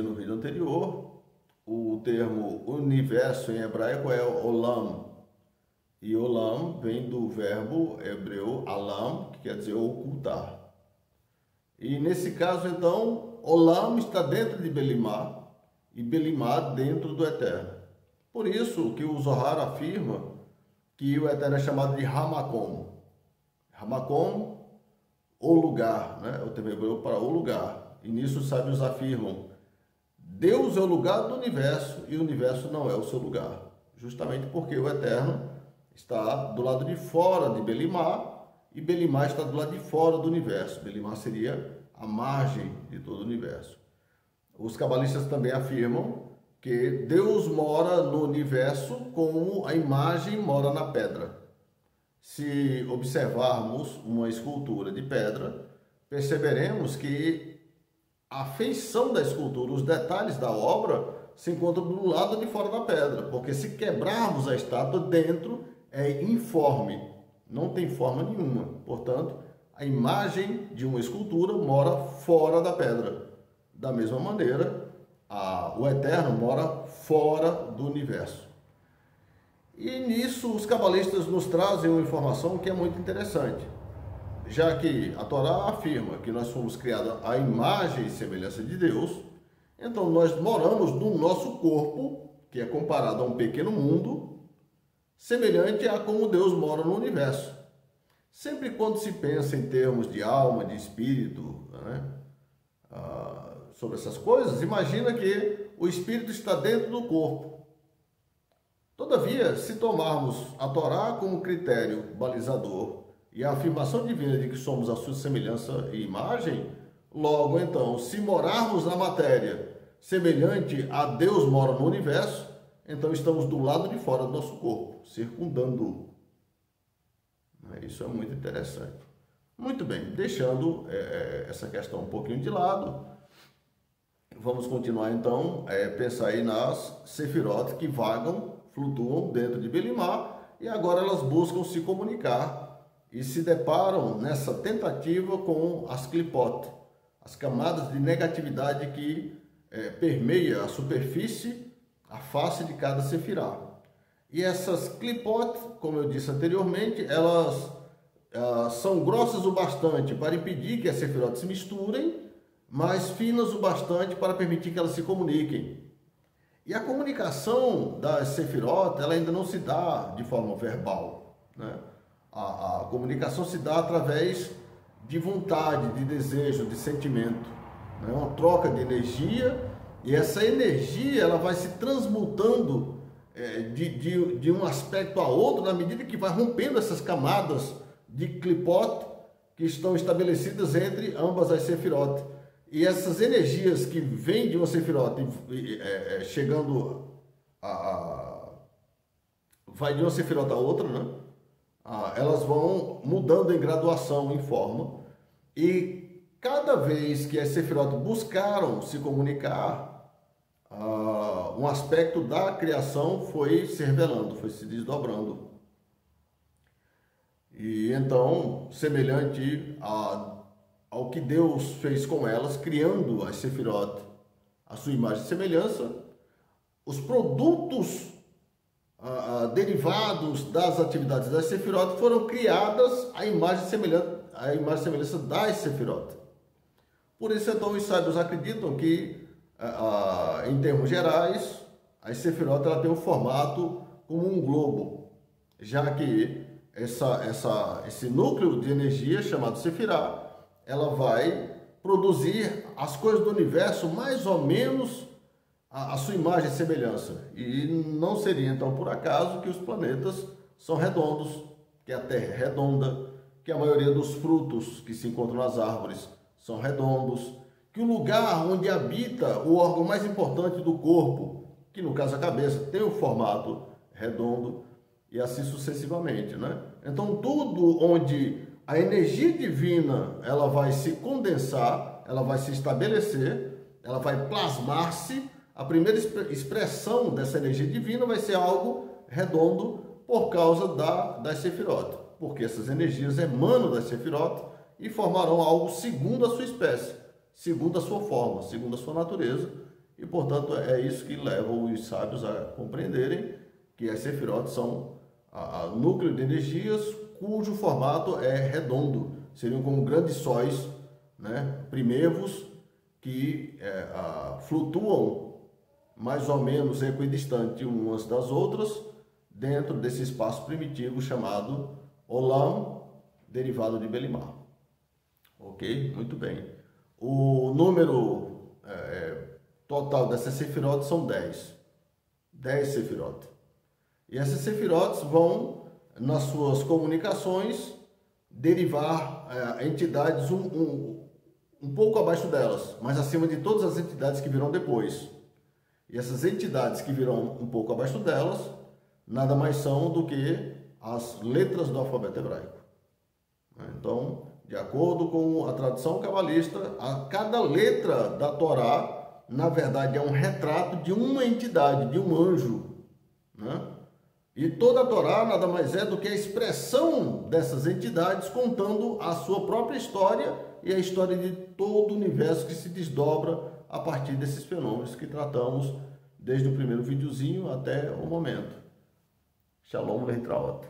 no vídeo anterior, o termo universo em hebraico é olam. E olam vem do verbo hebreu alam, que quer dizer ocultar. E nesse caso, então, olam está dentro de Belimá e Belimá dentro do Eterno. Por isso que o Zohar afirma que o Eterno é chamado de Hamakom. Hamakom, o lugar, né? O termo hebreu para o lugar. E nisso os sábios afirmam: Deus é o lugar do universo e o universo não é o seu lugar. Justamente porque o Eterno está do lado de fora de Belimá e Belimá está do lado de fora do universo. Belimá seria a margem de todo o universo. Os cabalistas também afirmam que Deus mora no universo como a imagem mora na pedra. Se observarmos uma escultura de pedra, perceberemos que a feição da escultura, os detalhes da obra, se encontram do lado de fora da pedra, porque se quebrarmos a estátua, dentro é informe, não tem forma nenhuma. Portanto, a imagem de uma escultura mora fora da pedra. Da mesma maneira, o Eterno mora fora do universo. E nisso os cabalistas nos trazem uma informação que é muito interessante, já que a Torá afirma que nós fomos criados à imagem e semelhança de Deus. Então nós moramos no nosso corpo, que é comparado a um pequeno mundo, semelhante a como Deus mora no universo. Sempre quando se pensa em termos de alma, de espírito, né, sobre essas coisas, imagina que o espírito está dentro do corpo. Todavia, se tomarmos a Torá como critério balizador e a afirmação divina de que somos a sua semelhança e imagem, logo então, se morarmos na matéria semelhante a Deus mora no universo, então estamos do lado de fora do nosso corpo, circundando-o. Isso é muito interessante. Muito bem, deixando essa questão um pouquinho de lado, vamos continuar então, pensar aí nas Sefirot que vagam, flutuam dentro de Belimá e agora elas buscam se comunicar e se deparam nessa tentativa com as Klipot, as camadas de negatividade que permeia a superfície, a face de cada Sefirá. E essas Klipot, como eu disse anteriormente, elas são grossas o bastante para impedir que as Sefirot se misturem, mas finas o bastante para permitir que elas se comuniquem. E a comunicação das Sefirot, ela ainda não se dá de forma verbal, né? A comunicação se dá através de vontade, de desejo, de sentimento, né? Uma troca de energia, e essa energia ela vai se transmutando de um aspecto a outro na medida que vai rompendo essas camadas de Klipot que estão estabelecidas entre ambas as Sefirot. E essas energias que vêm de uma Sefirot chegando vai de uma Sefirot a outra, né? Elas vão mudando em graduação, em forma, e cada vez que as Sefirot buscaram se comunicar, um aspecto da criação foi se revelando, foi se desdobrando. E então, semelhante ao que Deus fez com elas, criando as Sefirot, a sua imagem e semelhança, os produtos derivados das atividades das Sefirot foram criadas à imagem e semelhança das Sefirot. Por isso, então, os sábios acreditam que, em termos gerais, as Sefirot ela tem um formato como um globo, já que esse núcleo de energia chamado Sefirá, ela vai produzir as coisas do universo mais ou menos a sua imagem e semelhança. E não seria então por acaso que os planetas são redondos, que a Terra é redonda, que a maioria dos frutos que se encontram nas árvores são redondos, que o lugar onde habita o órgão mais importante do corpo, que no caso a cabeça, tem um formato redondo, e assim sucessivamente, né? Então tudo onde a energia divina ela vai se condensar, ela vai se estabelecer, ela vai plasmar-se, a primeira expressão dessa energia divina vai ser algo redondo por causa das Sefirot, porque essas energias emanam das Sefirot e formarão algo segundo a sua espécie, segundo a sua forma, segundo a sua natureza, e, portanto, é isso que leva os sábios a compreenderem que as sefirot são núcleo de energias cujo formato é redondo, seriam como grandes sóis, né, primevos, que flutuam mais ou menos equidistante umas das outras dentro desse espaço primitivo chamado Olam, derivado de Belimar. Ok? Muito bem. O número total dessas sefirot são 10. 10 sefirot. E essas sefirot vão, nas suas comunicações, derivar entidades um pouco abaixo delas, mas acima de todas as entidades que virão depois. E essas entidades que virão um pouco abaixo delas, nada mais são do que as letras do alfabeto hebraico. Então, de acordo com a tradição cabalista, cada letra da Torá, na verdade, é um retrato de uma entidade, de um anjo, né? E toda a Torá nada mais é do que a expressão dessas entidades contando a sua própria história e a história de todo o universo que se desdobra a partir desses fenômenos que tratamos desde o primeiro videozinho até o momento. Shalom Leitraot.